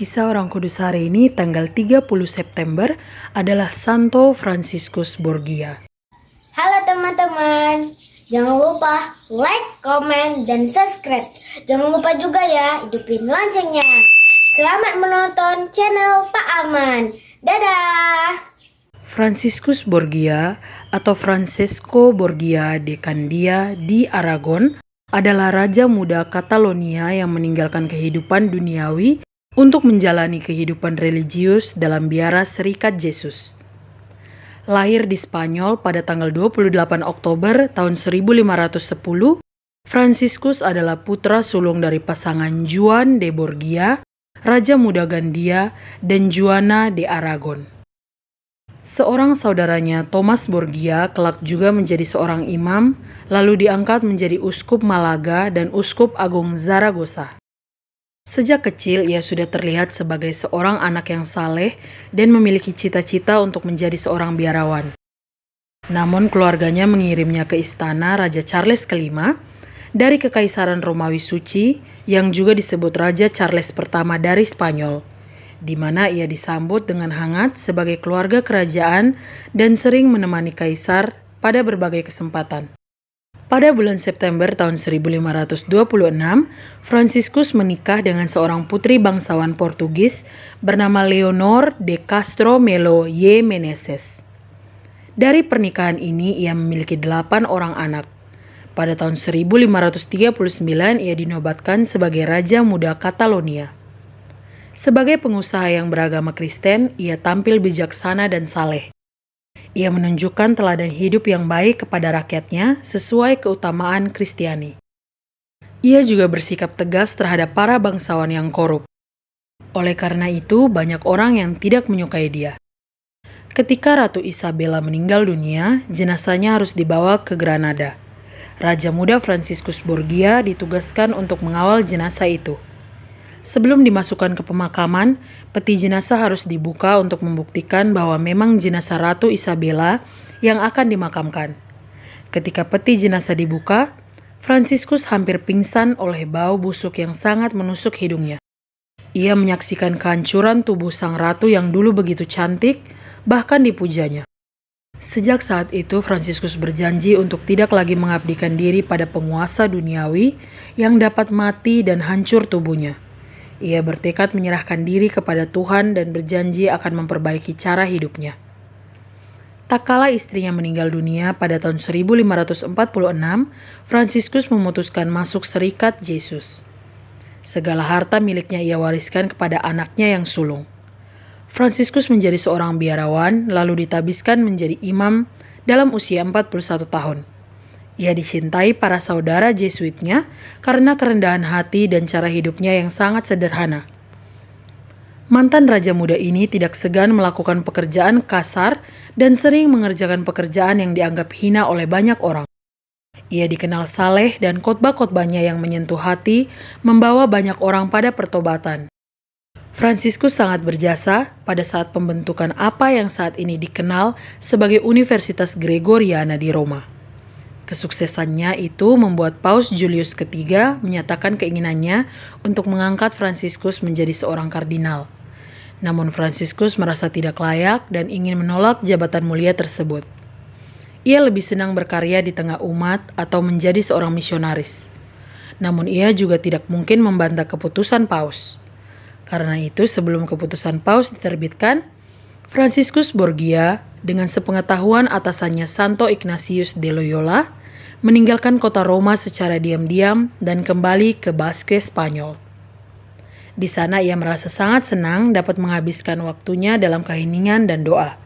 Kisah orang kudus hari ini tanggal 30 September adalah Santo Fransiskus Borgia. Halo teman-teman, jangan lupa like, komen, dan subscribe. Jangan lupa juga ya hidupin loncengnya. Selamat menonton channel Pak Aman. Dadah! Fransiskus Borgia atau Francesco Borgia de Candia di Aragon adalah raja muda Catalonia yang meninggalkan kehidupan duniawi untuk menjalani kehidupan religius dalam biara Serikat Yesus. Lahir di Spanyol pada tanggal 28 Oktober tahun 1510, Fransiskus adalah putra sulung dari pasangan Juan de Borgia, Raja Muda Gandia, dan Juana de Aragon. Seorang saudaranya, Thomas Borgia, kelak juga menjadi seorang imam, lalu diangkat menjadi uskup Malaga dan uskup agung Zaragoza. Sejak kecil, ia sudah terlihat sebagai seorang anak yang saleh dan memiliki cita-cita untuk menjadi seorang biarawan. Namun keluarganya mengirimnya ke istana Raja Charles V dari Kekaisaran Romawi Suci yang juga disebut Raja Charles pertama dari Spanyol, di mana ia disambut dengan hangat sebagai keluarga kerajaan dan sering menemani kaisar pada berbagai kesempatan. Pada bulan September tahun 1526, Fransiskus menikah dengan seorang putri bangsawan Portugis bernama Leonor de Castro Melo y Meneses. Dari pernikahan ini ia memiliki 8 orang anak. Pada tahun 1539 ia dinobatkan sebagai Raja Muda Catalonia. Sebagai pengusaha yang beragama Kristen, ia tampil bijaksana dan saleh. Ia menunjukkan teladan hidup yang baik kepada rakyatnya sesuai keutamaan Kristiani. Ia juga bersikap tegas terhadap para bangsawan yang korup. Oleh karena itu, banyak orang yang tidak menyukai dia. Ketika Ratu Isabella meninggal dunia, jenazahnya harus dibawa ke Granada. Raja muda Fransiskus Borgia ditugaskan untuk mengawal jenazah itu. Sebelum dimasukkan ke pemakaman, peti jenazah harus dibuka untuk membuktikan bahwa memang jenazah Ratu Isabella yang akan dimakamkan. Ketika peti jenazah dibuka, Fransiskus hampir pingsan oleh bau busuk yang sangat menusuk hidungnya. Ia menyaksikan kehancuran tubuh sang ratu yang dulu begitu cantik, bahkan dipujanya. Sejak saat itu, Fransiskus berjanji untuk tidak lagi mengabdikan diri pada penguasa duniawi yang dapat mati dan hancur tubuhnya. Ia bertekad menyerahkan diri kepada Tuhan dan berjanji akan memperbaiki cara hidupnya. Tak kala istrinya meninggal dunia pada tahun 1546, Fransiskus memutuskan masuk Serikat Yesus. Segala harta miliknya ia wariskan kepada anaknya yang sulung. Fransiskus menjadi seorang biarawan, lalu ditabiskan menjadi imam dalam usia 41 tahun. Ia dicintai para saudara Jesuitnya karena kerendahan hati dan cara hidupnya yang sangat sederhana. Mantan raja muda ini tidak segan melakukan pekerjaan kasar dan sering mengerjakan pekerjaan yang dianggap hina oleh banyak orang. Ia dikenal saleh dan khotbah-khotbahnya yang menyentuh hati membawa banyak orang pada pertobatan. Fransiskus sangat berjasa pada saat pembentukan apa yang saat ini dikenal sebagai Universitas Gregoriana di Roma. Kesuksesannya itu membuat Paus Julius III menyatakan keinginannya untuk mengangkat Fransiskus menjadi seorang kardinal. Namun Fransiskus merasa tidak layak dan ingin menolak jabatan mulia tersebut. Ia lebih senang berkarya di tengah umat atau menjadi seorang misionaris. Namun ia juga tidak mungkin membantah keputusan Paus. Karena itu sebelum keputusan Paus diterbitkan, Fransiskus Borgia dengan sepengetahuan atasannya Santo Ignatius de Loyola meninggalkan kota Roma secara diam-diam dan kembali ke Basque, Spanyol. Di sana ia merasa sangat senang dapat menghabiskan waktunya dalam keheningan dan doa.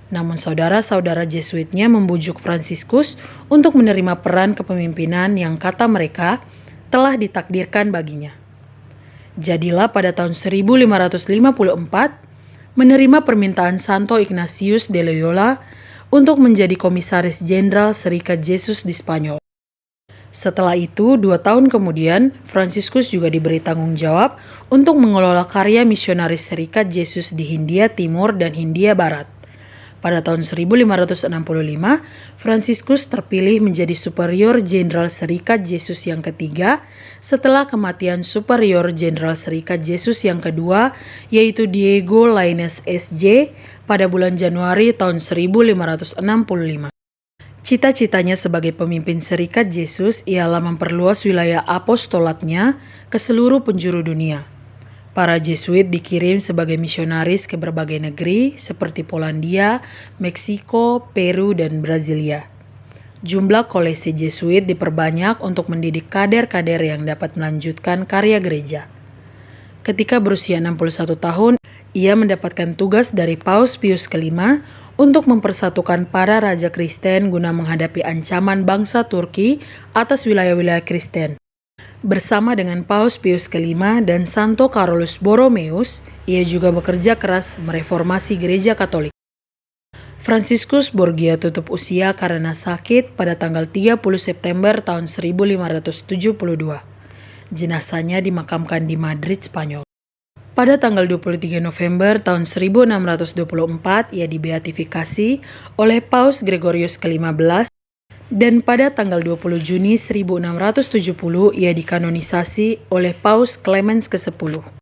Namun saudara-saudara Jesuitnya membujuk Fransiskus untuk menerima peran kepemimpinan yang kata mereka telah ditakdirkan baginya. Jadilah pada tahun 1554 menerima permintaan Santo Ignatius de Loyola untuk menjadi komisaris jenderal Serikat Yesus di Spanyol. Setelah itu, 2 tahun kemudian, Fransiskus juga diberi tanggung jawab untuk mengelola karya misionaris Serikat Yesus di Hindia Timur dan Hindia Barat. Pada tahun 1565, Fransiskus terpilih menjadi Superior Jenderal Serikat Yesus yang ketiga setelah kematian Superior Jenderal Serikat Yesus yang kedua, yaitu Diego Lainez SJ pada bulan Januari tahun 1565. Cita-citanya sebagai pemimpin Serikat Yesus ialah memperluas wilayah apostolatnya ke seluruh penjuru dunia. Para Jesuit dikirim sebagai misionaris ke berbagai negeri seperti Polandia, Meksiko, Peru, dan Brasilia. Jumlah kolesi Jesuit diperbanyak untuk mendidik kader-kader yang dapat melanjutkan karya gereja. Ketika berusia 61 tahun, ia mendapatkan tugas dari Paus Pius V untuk mempersatukan para raja Kristen guna menghadapi ancaman bangsa Turki atas wilayah-wilayah Kristen. Bersama dengan Paus Pius V dan Santo Carolus Borromeus, ia juga bekerja keras mereformasi gereja Katolik. Fransiskus Borgia tutup usia karena sakit pada tanggal 30 September tahun 1572. Jenazahnya dimakamkan di Madrid, Spanyol. Pada tanggal 23 November tahun 1624, ia dibeatifikasi oleh Paus Gregorius ke-15 dan pada tanggal 20 Juni 1670 ia dikanonisasi oleh Paus Clemens ke-10.